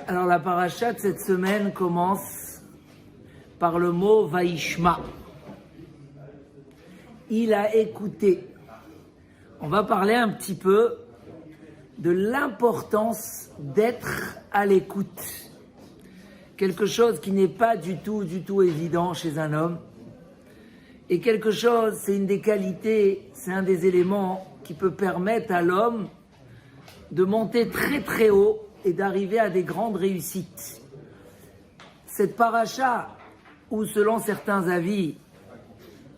Alors la paracha de cette semaine commence par le mot Vaishma. Il a écouté. On va parler un petit peu de l'importance d'être à l'écoute. Quelque chose qui n'est pas du tout évident chez un homme. Et quelque chose, c'est une des qualités, c'est un des éléments qui peut permettre à l'homme de monter très haut et d'arriver à des grandes réussites. Cette paracha, où selon certains avis,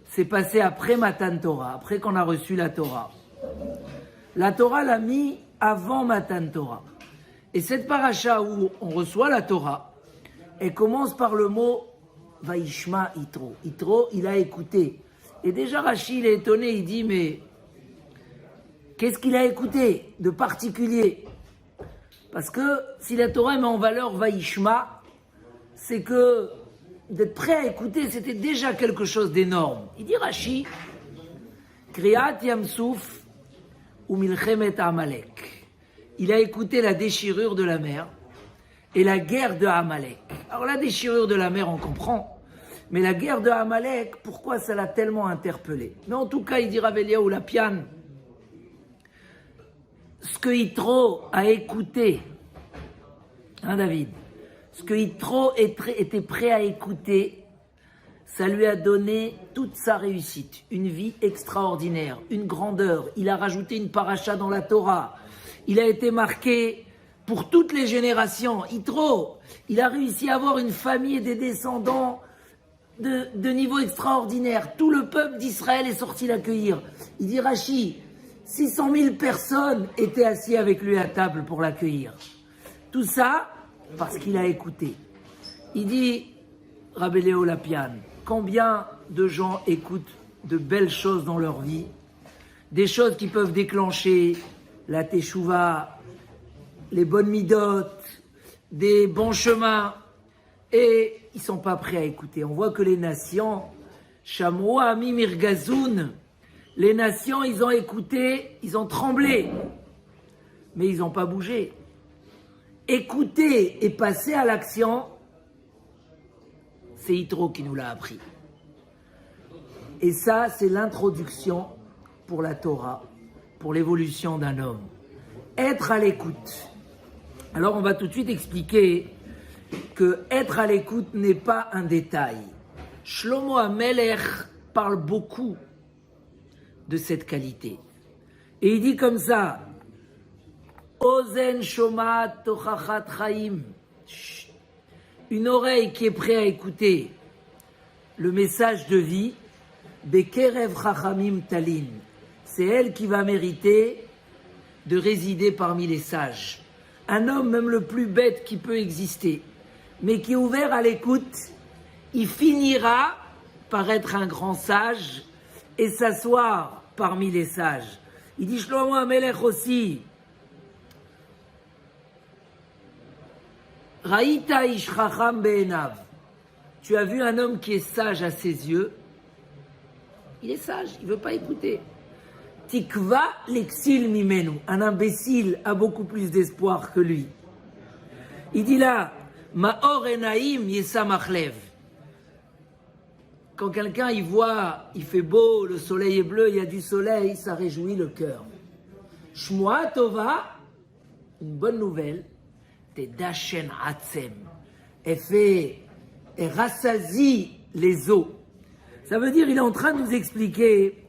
c'est passé après Matan Torah, après qu'on a reçu la Torah. La Torah l'a mis avant Matan Torah. Et cette paracha où on reçoit la Torah, elle commence par le mot Vaishma Yitro. Yitro, il a écouté. Et déjà Rashi, il est étonné, il dit, mais qu'est-ce qu'il a écouté de particulier? Parce que si la Torah met en valeur Vaishma, c'est que d'être prêt à écouter, c'était déjà quelque chose d'énorme. Il dit Rashi, Kriyat Yamsouf ou Milchemet Amalek. Il a écouté la déchirure de la mer et la guerre de Amalek. Alors la déchirure de la mer, on comprend. Mais la guerre de Amalek, pourquoi ça l'a tellement interpellé? Mais en tout cas, il dit Rav Eliyahu Lapian, ce que Yitro a écouté, David, ce que Yitro était prêt à écouter, ça lui a donné toute sa réussite, une vie extraordinaire, une grandeur. Il a rajouté une paracha dans la Torah. Il a été marqué pour toutes les générations. Yitro, il a réussi à avoir une famille et des descendants de niveau extraordinaire. Tout le peuple d'Israël est sorti l'accueillir. Il dit Rashi, 600 000 personnes étaient assises avec lui à table pour l'accueillir. Tout ça parce qu'il a écouté. Il dit, Rav Eliyahu Lapian, combien de gens écoutent de belles choses dans leur vie, des choses qui peuvent déclencher la teshuva, les bonnes midot, des bons chemins, et ils ne sont pas prêts à écouter. On voit que les nations, Shamroa Ami Mirgazoun, les nations, ils ont écouté, ils ont tremblé, mais ils n'ont pas bougé. Écouter et passer à l'action, c'est Yitro qui nous l'a appris. Et ça, c'est l'introduction pour la Torah, pour l'évolution d'un homme. Être à l'écoute. Alors on va tout de suite expliquer que être à l'écoute n'est pas un détail. Shlomo HaMelech parle beaucoup de cette qualité. Et il dit comme ça, Ozen Shomat Tochachat Chaim, une oreille qui est prête à écouter le message de vie, Bekerev Chachamim Talin, c'est elle qui va mériter de résider parmi les sages. Un homme, même le plus bête qui peut exister, mais qui est ouvert à l'écoute, il finira par être un grand sage et s'asseoir parmi les sages. Il dit Shlomo HaMelech aussi, Raïta ish chacham be'enav. Tu as vu un homme qui est sage à ses yeux. Il est sage, il ne veut pas écouter. Tikva l'exil mimenu. Un imbécile a beaucoup plus d'espoir que lui. Il dit là, Ma'or enaim yesamachlev. Quand quelqu'un il voit, il fait beau, le soleil est bleu, il y a du soleil, ça réjouit le cœur. Shmoa tova, une bonne nouvelle. Dashen Atzem. Elle rassasie les os. Ça veut dire, il est en train de nous expliquer,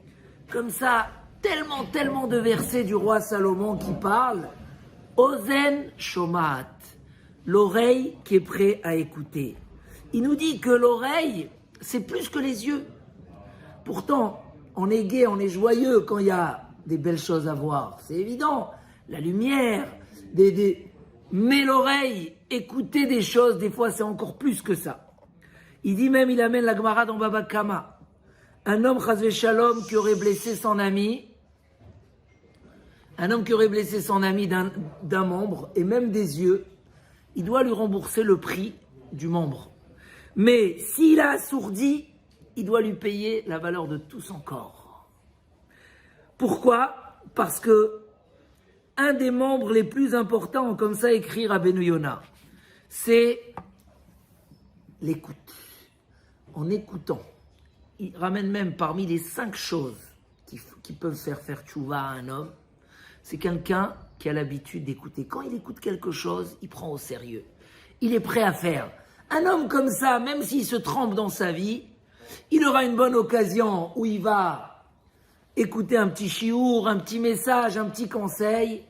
comme ça, tellement de versets du roi Salomon qui parlent. Ozen Shomat, l'oreille qui est prête à écouter. Il nous dit que l'oreille, c'est plus que les yeux. Pourtant, on est gai, on est joyeux quand il y a des belles choses à voir. C'est évident. La lumière, mais l'oreille, écouter des choses, des fois, c'est encore plus que ça. Il dit même, il amène la Gemara dans Baba Kama. Un homme, chas v'shalom, qui aurait blessé son ami, d'un membre, et même des yeux, il doit lui rembourser le prix du membre. Mais s'il a assourdi, il doit lui payer la valeur de tout son corps. Pourquoi? Parce que un des membres les plus importants, comme ça écrit Rabbeinu Yonah, c'est l'écoute. En écoutant, il ramène même parmi les 5 choses qui peuvent faire tchouva à un homme, c'est quelqu'un qui a l'habitude d'écouter. Quand il écoute quelque chose, il prend au sérieux. Il est prêt à faire. Un homme comme ça, même s'il se trempe dans sa vie, il aura une bonne occasion où il va écouter un petit chiour, un petit message, un petit conseil,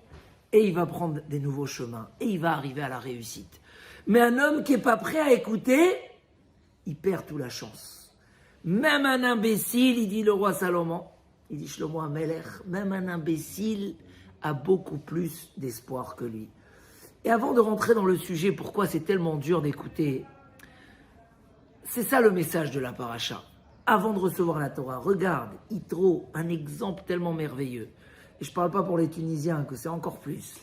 et il va prendre des nouveaux chemins, et il va arriver à la réussite. Mais un homme qui n'est pas prêt à écouter, il perd toute la chance. Même un imbécile, il dit le roi Salomon, il dit Shlomo HaMelech, même un imbécile a beaucoup plus d'espoir que lui. Et avant de rentrer dans le sujet, pourquoi c'est tellement dur d'écouter, c'est ça le message de la paracha. Avant de recevoir la Torah, regarde, Yitro, un exemple tellement merveilleux. Et je ne parle pas pour les Tunisiens, que c'est encore plus.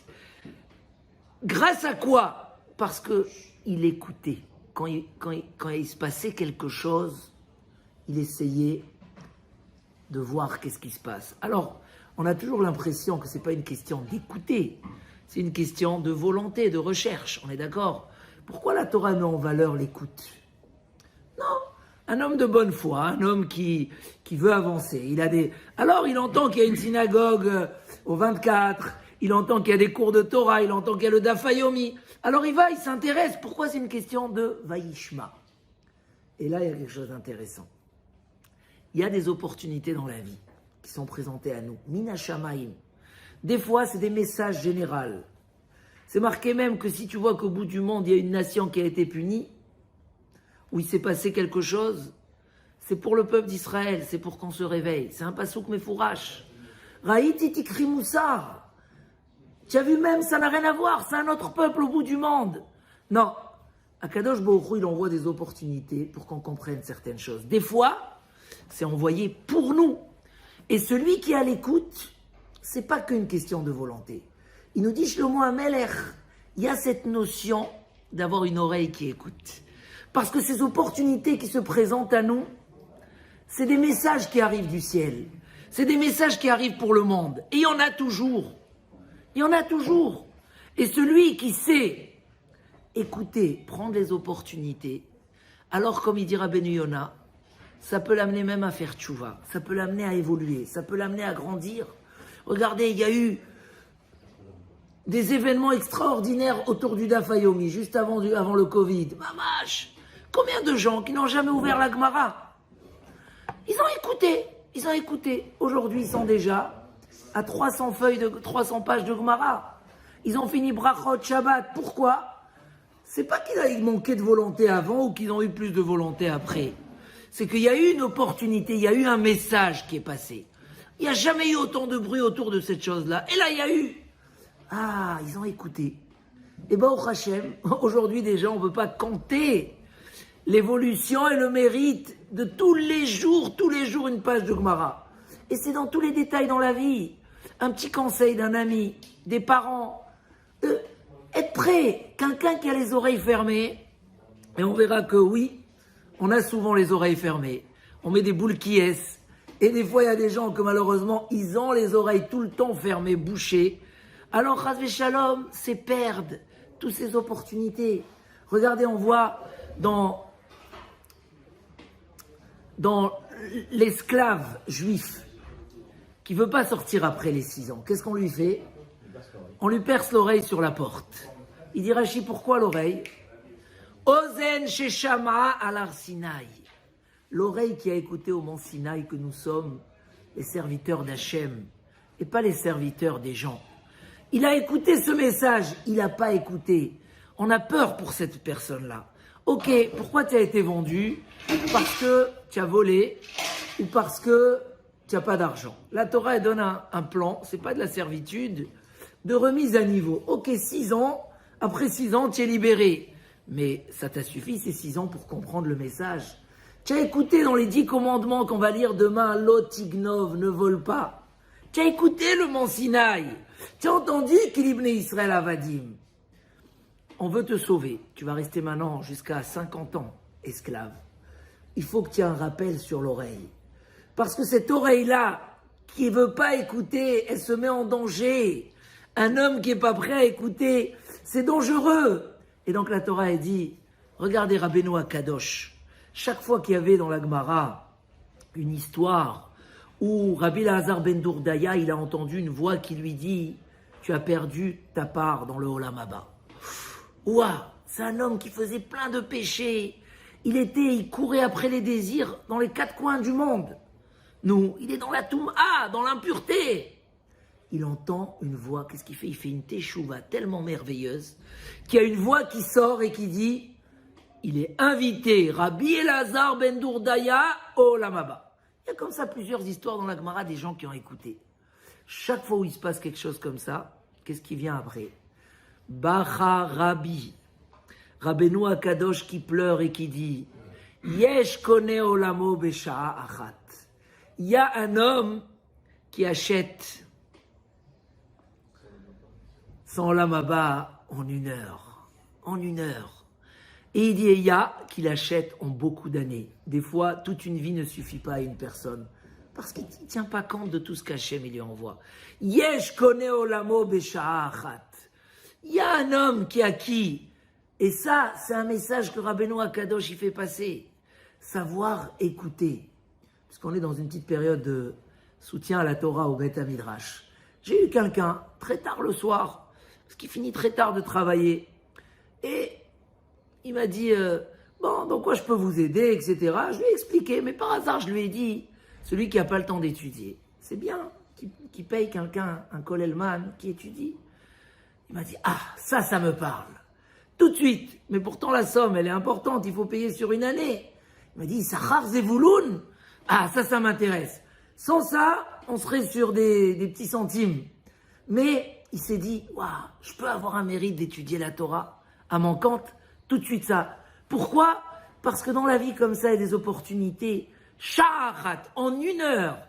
Grâce à quoi? Parce qu'il écoutait. Quand il se passait quelque chose, il essayait de voir qu'est-ce qui se passe. Alors, on a toujours l'impression que ce n'est pas une question d'écouter, c'est une question de volonté, de recherche, on est d'accord? Pourquoi la Torah met en valeur l'écoute? Non, un homme de bonne foi, un homme qui veut avancer, alors il entend qu'il y a une synagogue au 24, il entend qu'il y a des cours de Torah, il entend qu'il y a le Daf Yomi, alors il s'intéresse. Pourquoi? C'est une question de Vayishma. Et là, il y a quelque chose d'intéressant. Il y a des opportunités dans la vie qui sont présentées à nous. Mina Shamaim. Des fois, c'est des messages généraux. C'est marqué même que si tu vois qu'au bout du monde, il y a une nation qui a été punie, où il s'est passé quelque chose, c'est pour le peuple d'Israël, c'est pour qu'on se réveille. C'est un pasouk mefourash. Raïti tikri moussar. Tu as vu même, ça n'a rien à voir, c'est un autre peuple au bout du monde. Non. Akadosh Baruch Hu, il envoie des opportunités pour qu'on comprenne certaines choses. Des fois, c'est envoyé pour nous. Et celui qui a l'écoute, c'est pas qu'une question de volonté. Il nous dit, Shlomo HaMelech, il y a cette notion d'avoir une oreille qui écoute. Parce que ces opportunités qui se présentent à nous, c'est des messages qui arrivent du ciel. C'est des messages qui arrivent pour le monde. Et il y en a toujours. Il y en a toujours. Et celui qui sait écouter, prendre les opportunités, alors comme il dira Rabbeinu Yona, ça peut l'amener même à faire tchouva, ça peut l'amener à évoluer, ça peut l'amener à grandir. Regardez, il y a eu des événements extraordinaires autour du Daf Yomi, juste avant le Covid. Mamash, combien de gens qui n'ont jamais ouvert la Gemara? Ils ont écouté. Aujourd'hui, ils sont déjà à 300 pages de Gemara. Ils ont fini Brachot Shabbat. Pourquoi? C'est pas qu'ils manquaient de volonté avant ou qu'ils ont eu plus de volonté après. C'est qu'il y a eu une opportunité, il y a eu un message qui est passé. Il n'y a jamais eu autant de bruit autour de cette chose-là. Et là, il y a eu... Ah, ils ont écouté. Et bien, au Hachem, aujourd'hui déjà, on ne peut pas compter l'évolution et le mérite de tous les jours une page de Gemara. Et c'est dans tous les détails dans la vie. Un petit conseil d'un ami, des parents, être prêt. Quelqu'un qui a les oreilles fermées, et on verra que oui, on a souvent les oreilles fermées. On met des boules qui est. Et des fois, il y a des gens que malheureusement, ils ont les oreilles tout le temps fermées, bouchées. Alors, Chas v'Shalom, c'est perdre toutes ces opportunités. Regardez, on voit dans l'esclave juif qui ne veut pas sortir après les 6 ans. Qu'est-ce qu'on lui fait? On lui perce l'oreille sur la porte. Il dit, Rashi, pourquoi l'oreille? Ozen sheshama alar Sinaï. L'oreille qui a écouté au mont Sinaï que nous sommes les serviteurs d'Hachem et pas les serviteurs des gens. Il a écouté ce message, il n'a pas écouté. On a peur pour cette personne-là. Ok, pourquoi tu as été vendu? Parce que tu as volé ou parce que tu n'as pas d'argent. La Torah elle donne un plan, c'est pas de la servitude, de remise à niveau. Ok, 6 ans, après 6 ans, tu es libéré. Mais ça t'a suffi ces 6 ans pour comprendre le message. Tu as écouté dans les 10 commandements qu'on va lire demain, Lotignov, ne vole pas. Tu as écouté le mont Sinaï. Tu as entendu qu'il ibné Israël Avadim. On veut te sauver. Tu vas rester maintenant jusqu'à 50 ans esclave. Il faut que tu aies un rappel sur l'oreille. Parce que cette oreille-là, qui ne veut pas écouter, elle se met en danger. Un homme qui n'est pas prêt à écouter, c'est dangereux. Et donc la Torah, elle dit, regardez Rabbeinu Akadosh, chaque fois qu'il y avait dans la Gemara une histoire où Rabbi Elazar ben Dourdaya, il a entendu une voix qui lui dit, tu as perdu ta part dans le Olam Haba. Ouah, c'est un homme qui faisait plein de péchés. Il courait après les désirs dans les quatre coins du monde. Nous, il est dans la touma, dans l'impureté. Il entend une voix, qu'est-ce qu'il fait? Il fait une teshuva tellement merveilleuse qu'il y a une voix qui sort et qui dit, il est invité, Rabbi Elazar ben Dourdaya au Olam Haba. Il y a comme ça plusieurs histoires dans la Gemara des gens qui ont écouté. Chaque fois où il se passe quelque chose comme ça, qu'est-ce qui vient après? Bacha Rabbi, Rabbeinu Akadosh qui pleure et qui dit, Yesh kone olamo besha'a achat. Il y a un homme qui achète son Olam Haba en 1 heure. En 1 heure. Et il dit, il y a qui l'achètent en beaucoup d'années. Des fois, toute une vie ne suffit pas à une personne. Parce qu'il ne tient pas compte de tout ce qu'Hachem lui envoie. Yesh kone olamo besha'a achat. Il y a un homme qui a acquis. Et ça, c'est un message que Rabbeinu Akadosh il fait passer. Savoir écouter. Parce qu'on est dans une petite période de soutien à la Torah au Beth Midrash. J'ai eu quelqu'un, très tard le soir, parce qu'il finit très tard de travailler. Et il m'a dit, bon, dans quoi je peux vous aider, etc. Je lui ai expliqué, mais par hasard, je lui ai dit, celui qui n'a pas le temps d'étudier, c'est bien qui paye quelqu'un, un kollelman, qui étudie. Il m'a dit, ah, ça me parle. Tout de suite. Mais pourtant, la somme, elle est importante. Il faut payer sur 1 année. Il m'a dit, Sachar Zevouloun. Ah, ça m'intéresse. Sans ça, on serait sur des petits centimes. Mais il s'est dit, waouh, je peux avoir un mérite d'étudier la Torah à mon compte. Tout de suite ça. Pourquoi? Parce que dans la vie comme ça, il y a des opportunités. Sha'achat, en 1 heure.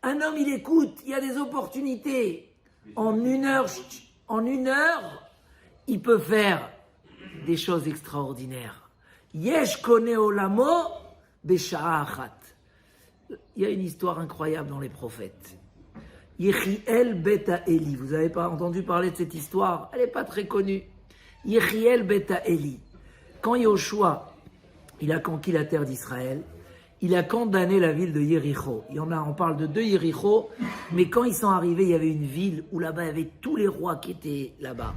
Un homme, il écoute, il y a des opportunités. En 1 heure, il peut faire des choses extraordinaires. Yesh kone olamo besha'a achat. Il y a une histoire incroyable dans les prophètes. Yechiel beta Eli. Vous n'avez pas entendu parler de cette histoire? Elle n'est pas très connue. Yechiel beta Eli. Quand Yoshua, il a conquis la terre d'Israël, il a condamné la ville de Yéricho. On parle de 2 Yéricho, mais quand ils sont arrivés, il y avait une ville où là-bas, il y avait tous les rois qui étaient là-bas.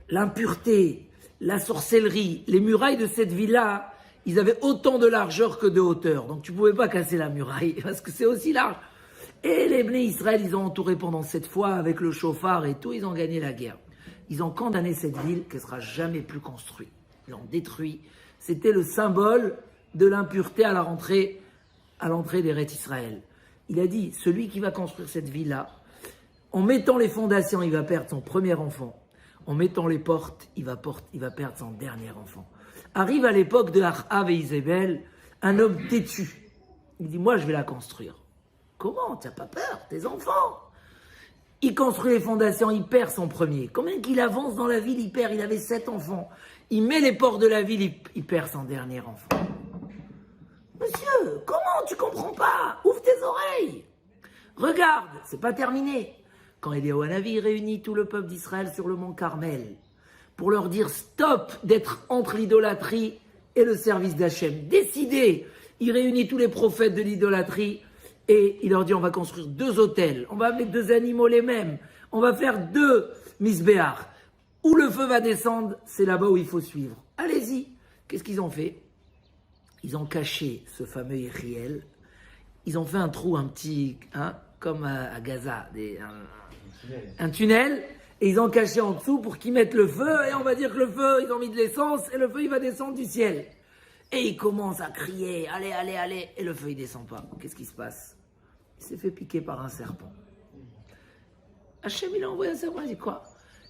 L'impureté, la sorcellerie, les murailles de cette ville-là, ils avaient autant de largeur que de hauteur. Donc tu ne pouvais pas casser la muraille, parce que c'est aussi large. Et les Bnei Israël, ils ont entouré pendant 7 fois avec le chauffard et tout, ils ont gagné la guerre. Ils ont condamné cette ville qui ne sera jamais plus construite. Ils l'ont détruit. C'était le symbole de l'impureté à l'entrée d'Eretz Israël. Il a dit, celui qui va construire cette ville-là, en mettant les fondations, il va perdre son premier enfant. En mettant les portes, il va perdre son dernier enfant. Arrive à l'époque de Achav et Isabelle, un homme têtu. Il dit, moi je vais la construire. Comment? Tu n'as pas peur? Tes enfants. Il construit les fondations, il perd son premier. Combien qu'il avance dans la ville, il perd. Il avait 7 enfants. Il met les portes de la ville, il perd son dernier enfant. Monsieur, comment? Tu comprends pas? Ouvre tes oreilles. Regarde, c'est pas terminé. Quand Eliyahu Hanavi réunit tout le peuple d'Israël sur le mont Carmel pour leur dire stop d'être entre l'idolâtrie et le service d'Hachem. Décidez. Il réunit tous les prophètes de l'idolâtrie et il leur dit on va construire 2 autels. On va mettre 2 animaux les mêmes. On va faire 2 misbéach. Où le feu va descendre, c'est là-bas où il faut suivre. Allez-y. Qu'est-ce qu'ils ont fait? Ils ont caché ce fameux Yériel. Ils ont fait un trou, un petit, comme à Gaza, un tunnel, et ils ont caché en dessous pour qu'ils mettent le feu, et on va dire que le feu, ils ont mis de l'essence, et le feu, il va descendre du ciel. Et ils commencent à crier, allez, allez, allez, et le feu, il descend pas. Qu'est-ce qui se passe? Il s'est fait piquer par un serpent. Hachem, il a envoyé un serpent, il dit quoi?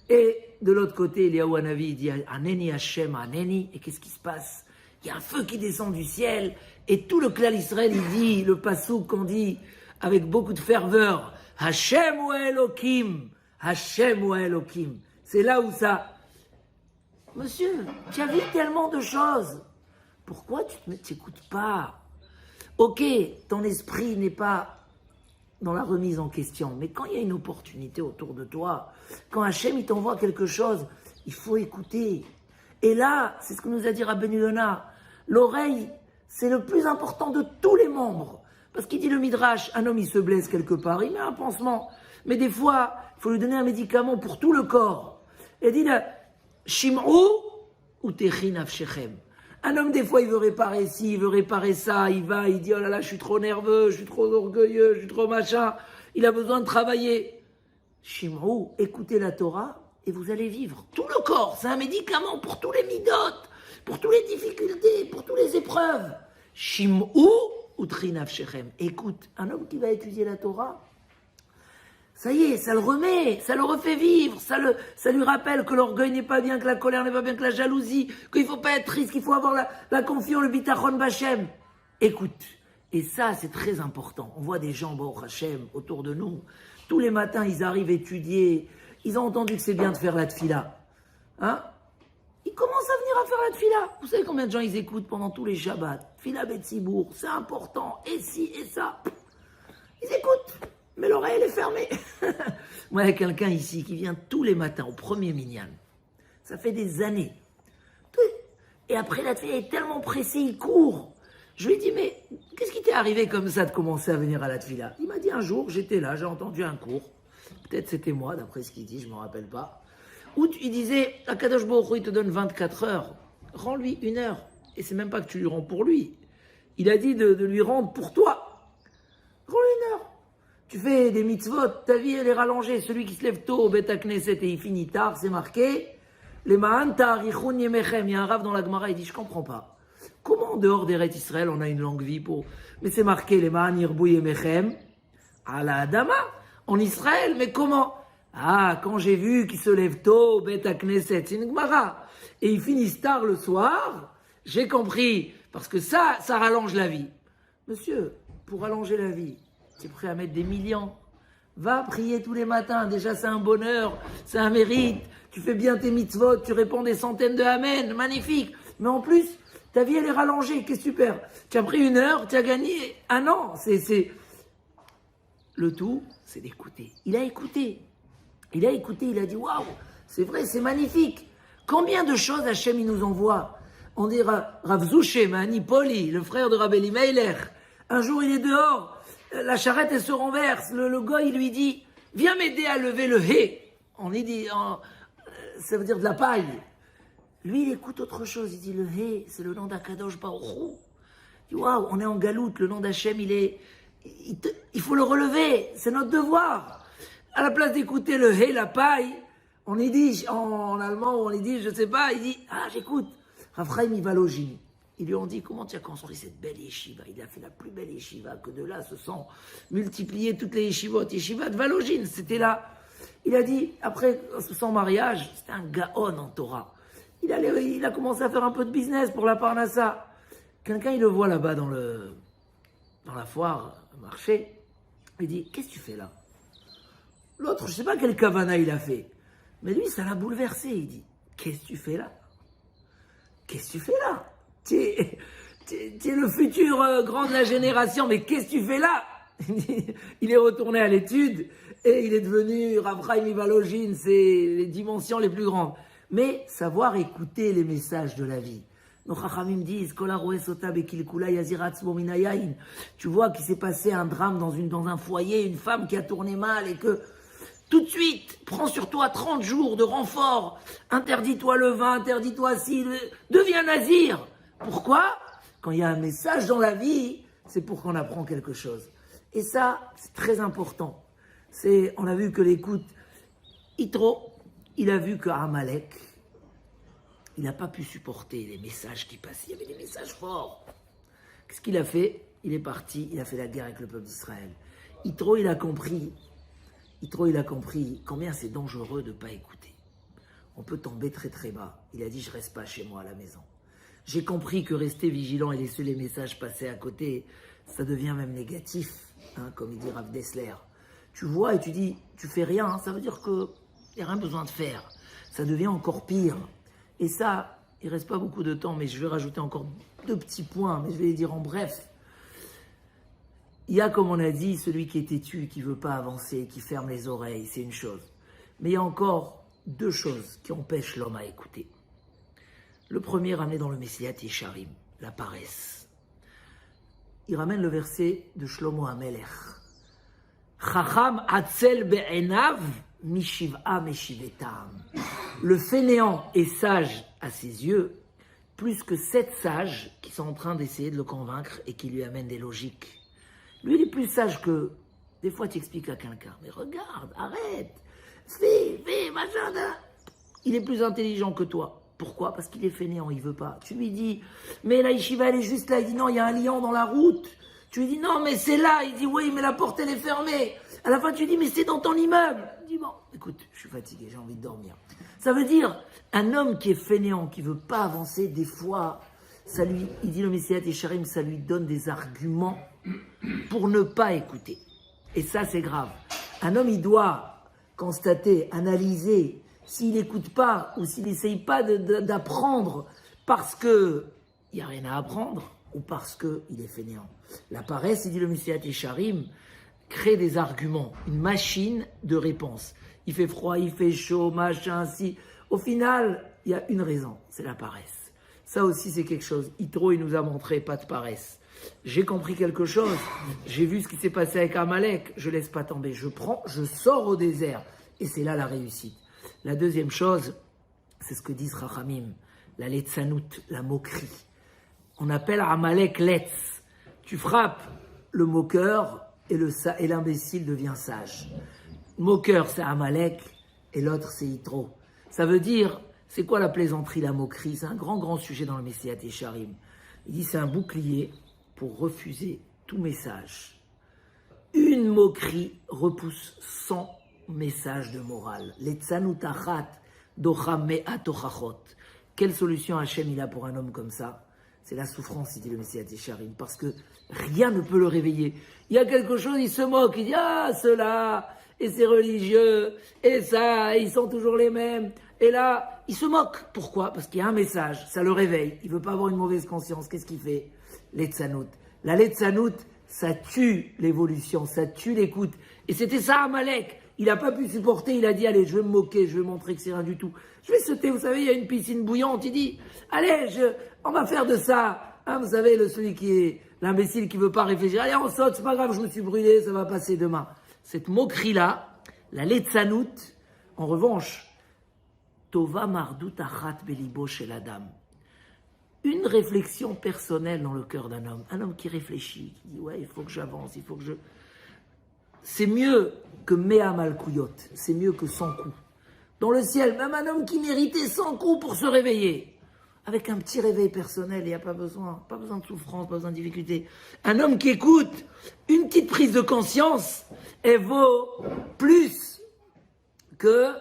Et de l'autre côté, Eliyahu Hanavi, il dit, Aneni Hachem, Aneni, et qu'est-ce qui se passe? Il y a un feu qui descend du ciel, et tout le clan Israël, il dit, le passouk qu'on dit avec beaucoup de ferveur, Hachem ou Elohim, Hachem ou Elohim. C'est là où ça... Monsieur, tu as vu tellement de choses. Pourquoi tu ne t'écoutes pas? Ok, ton esprit n'est pas dans la remise en question, mais quand il y a une opportunité autour de toi, quand Hachem il t'envoie quelque chose, il faut écouter. Et là, c'est ce que nous a dit Rabbeinu Yonah, l'oreille, c'est le plus important de tous les membres. Parce qu'il dit le Midrash, un homme il se blesse quelque part, il met un pansement. Mais des fois, il faut lui donner un médicament pour tout le corps. Et il dit là, Shim'u ou Techin Avshechem. Un homme, des fois, il veut réparer ci, il veut réparer ça, il va, il dit, oh là là, je suis trop nerveux, je suis trop orgueilleux, je suis trop machin, il a besoin de travailler. Shim'u, écoutez la Torah et vous allez vivre. Tout le corps, c'est un médicament pour tous les midotes, pour toutes les difficultés, pour toutes les épreuves. Shim'u ou Techin Avshechem. Écoute, un homme qui va étudier la Torah, ça y est, ça le remet, ça le refait vivre, ça lui rappelle que l'orgueil n'est pas bien, que la colère n'est pas bien, que la jalousie, qu'il ne faut pas être triste, qu'il faut avoir la confiance, le bitachon bachem. Écoute, et ça c'est très important. On voit des gens, Baruch Hashem, autour de nous, tous les matins ils arrivent étudier, ils ont entendu que c'est bien de faire la tfila. Hein? Ils commencent à venir à faire la tfila. Vous savez combien de gens ils écoutent pendant tous les Shabbats? Tfila Betsibour, c'est important, et ci, et ça. Ils écoutent. Mais l'oreille, elle est fermée. Moi, il y a quelqu'un ici qui vient tous les matins au premier minyan. Ça fait des années. Et après, la tfila est tellement pressé, il court. Je lui ai dit, mais qu'est-ce qui t'est arrivé comme ça de commencer à venir à la tfila? Il m'a dit, un jour, j'étais là, j'ai entendu un cours. Peut-être c'était moi, d'après ce qu'il dit, je ne me rappelle pas. Où il disait, Akadosh Baruch Hu, il te donne 24 heures. Rends-lui 1 heure. Et c'est même pas que tu lui rends pour lui. Il a dit de lui rendre pour toi. Rends-lui 1 heure. Tu fais des mitzvot, ta vie elle est rallongée. Celui qui se lève tôt au Bet HaKnesset et il finit tard, c'est marqué. Les Ma'an Ta'arichun Yemechem. Il y a un rave dans la Gemara, il dit, je comprends pas. Comment en dehors d'Eretz Israël, on a une longue vie pour... Mais c'est marqué, les Ma'an Yirbu Yemechem, à la Adama, en Israël, mais comment? Ah, quand j'ai vu qu'ils se lèvent tôt au Bet HaKnesset, c'est une Gemara. Et ils finissent tard le soir, j'ai compris. Parce que ça rallonge la vie. Monsieur, pour rallonger la vie, tu es prêt à mettre des millions. Va prier tous les matins. Déjà, c'est un bonheur, c'est un mérite. Tu fais bien tes mitzvot, tu réponds des centaines de amen. Magnifique. Mais en plus, ta vie, elle est rallongée. Qu'est-ce que super. Tu as pris 1 heure, tu as gagné 1 an. Le tout, c'est d'écouter. Il a écouté. Il a dit, waouh, c'est vrai, c'est magnifique. Combien de choses Hachem, il nous envoie? On dit Rav Zouché, Mahani Poli, le frère de Rabbi Meiller. Un jour, il est dehors. La charrette, elle se renverse. Le gars, il lui dit, viens m'aider à lever le hé. Ça veut dire de la paille. Lui, il écoute autre chose. Il dit, le hé, c'est le nom d'Akadosh Baruch Hu. Il dit, waouh, on est en galoute. Le nom d'Hachem, il faut le relever. C'est notre devoir. À la place d'écouter le hé, la paille, on y dit, en allemand, on y dit, je sais pas, il dit, ah, j'écoute. Raphaël Mivalogine. Ils lui ont dit, comment tu as construit cette belle yeshiva? Il a fait la plus belle yeshiva, que de là se sont multipliées toutes les yeshivot. Yeshiva de Valogine, c'était là. Il a dit, après son mariage, c'était un gaon en Torah. Il a commencé à faire un peu de business pour la Parnassa. Quelqu'un, il le voit là-bas dans la foire, au marché. Il dit, qu'est-ce que tu fais là? L'autre, je ne sais pas quel kavana il a fait. Mais lui, ça l'a bouleversé. Il dit, qu'est-ce que tu fais là? Qu'est-ce que tu fais là? Tu es le futur grand de la génération, mais qu'est-ce que tu fais là? Il est retourné à l'étude et il est devenu Rav Chaim Mivalogine, c'est les dimensions les plus grandes. Mais savoir écouter les messages de la vie. Nos chachamim disent, tu vois qu'il s'est passé un drame dans un foyer, une femme qui a tourné mal et que tout de suite, prends sur toi 30 jours de renfort, interdis-toi le vin, interdis-toi ci, deviens nazir. Pourquoi? Quand il y a un message dans la vie, c'est pour qu'on apprend quelque chose. Et ça, c'est très important. On a vu que l'écoute, Yitro, il a vu que Amalek, il n'a pas pu supporter les messages qui passaient. Il y avait des messages forts. Qu'est-ce qu'il a fait? Il est parti, il a fait la guerre avec le peuple d'Israël. Yitro, il a compris combien c'est dangereux de ne pas écouter. On peut tomber très très bas. Il a dit, je ne reste pas chez moi à la maison. J'ai compris que rester vigilant et laisser les messages passer à côté, ça devient même négatif, comme il dit Rav Dessler. Tu vois et tu dis, tu fais rien, ça veut dire qu'il n'y a rien besoin de faire. Ça devient encore pire. Et ça, il ne reste pas beaucoup de temps, mais je vais rajouter encore 2 petits points, mais je vais les dire en bref. Il y a, comme on a dit, celui qui est têtu, qui ne veut pas avancer, qui ferme les oreilles, c'est une chose. Mais il y a encore 2 choses qui empêchent l'homme à écouter. Le premier ramené dans le Messilat Yesharim, la paresse. Il ramène le verset de Shlomo HaMelech. Chacham atzel be'enav mishiv'a meshivetam. Le fainéant est sage à ses yeux, plus que 7 sages qui sont en train d'essayer de le convaincre et qui lui amènent des logiques. Lui, il est plus sage que... Des fois, tu expliques à quelqu'un, mais regarde, arrête, fais, machin. Il est plus intelligent que toi. Pourquoi? Parce qu'il est fainéant, il veut pas. Tu lui dis, mais la yeshiva, elle est juste là. Il dit, non, il y a un lion dans la route. Tu lui dis, non, mais c'est là. Il dit, oui, mais la porte, elle est fermée. À la fin, tu lui dis, mais c'est dans ton immeuble. Il dit, bon, écoute, je suis fatigué, j'ai envie de dormir. Ça veut dire, un homme qui est fainéant, qui veut pas avancer, des fois, il dit le Messilat Yesharim, ça lui donne des arguments pour ne pas écouter. Et ça, c'est grave. Un homme, il doit constater, analyser, s'il n'écoute pas ou s'il n'essaye pas d'apprendre parce qu'il n'y a rien à apprendre ou parce qu'il est fainéant. La paresse, il dit le Messilat Yesharim, crée des arguments, une machine de réponse. Il fait froid, il fait chaud, machin, si. Au final, il y a une raison, c'est la paresse. Ça aussi, c'est quelque chose. Yitro, il nous a montré pas de paresse. J'ai compris quelque chose. J'ai vu ce qui s'est passé avec Amalek. Je laisse pas tomber. Je sors au désert. Et c'est là la réussite. La deuxième chose, c'est ce que disent Chachamim, la letzanout, la moquerie. On appelle Amalek letz. Tu frappes le moqueur et l'imbécile devient sage. Moqueur, c'est Amalek et l'autre, c'est Yitro. Ça veut dire, c'est quoi la plaisanterie, la moquerie? C'est un grand sujet dans le Messilat Yesharim. Il dit, c'est un bouclier pour refuser tout message. Une moquerie repousse 100 messages de morale. Les tsanutachat dochamea tochachot. Quelle solution Hachem il a pour un homme comme ça? C'est la souffrance, il dit le Messilat Yesharim, parce que rien ne peut le réveiller. Il y a quelque chose, il se moque, il dit, ah, ceux-là, et c'est religieux, et ça, ils sont toujours les mêmes. Et là, il se moque. Pourquoi? Parce qu'il y a un message, ça le réveille. Il ne veut pas avoir une mauvaise conscience. Qu'est-ce qu'il fait? Letzanout. La letzanout, ça tue l'évolution, ça tue l'écoute. Et c'était ça Amalek. Il n'a pas pu supporter, il a dit, allez, je vais me moquer, je vais montrer que c'est rien du tout. Je vais sauter, vous savez, il y a une piscine bouillante. Il dit, allez, on va faire de ça. Hein, vous savez, celui qui est l'imbécile qui ne veut pas réfléchir. Allez, on saute, c'est pas grave, je me suis brûlé, ça va passer demain. Cette moquerie-là, la letzanout, en revanche, Tova mardut achat belibo shel adam. Une réflexion personnelle dans le cœur d'un homme. Un homme qui réfléchit, qui dit, ouais, il faut que j'avance, il faut que je... C'est mieux que Mea Malkouyot, c'est mieux que 100 coups. Dans le ciel, même un homme qui méritait 100 coups pour se réveiller. Avec un petit réveil personnel, il n'y a pas besoin de souffrance, pas besoin de difficulté. Un homme qui écoute, une petite prise de conscience, elle vaut plus que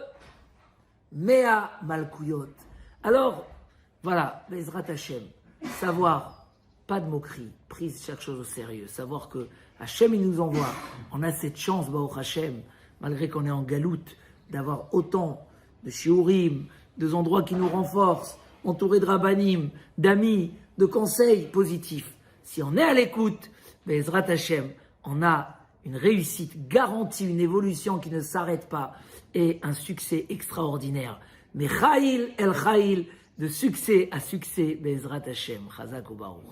Mea Malkouyot. Alors, voilà, Bezrat Hashem, savoir, pas de moquerie, prise chaque chose au sérieux, savoir que Hashem il nous envoie, on a cette chance, Baruch Hashem, malgré qu'on est en galoute, d'avoir autant de shiurim, de endroits qui nous renforcent, entourés de rabbanim, d'amis, de conseils positifs. Si on est à l'écoute, Bezrat Hashem, on a une réussite garantie, une évolution qui ne s'arrête pas et un succès extraordinaire. Mais Chayil El Chayil, de succès à succès, Bezrat Hashem, Chazak ou Baruch.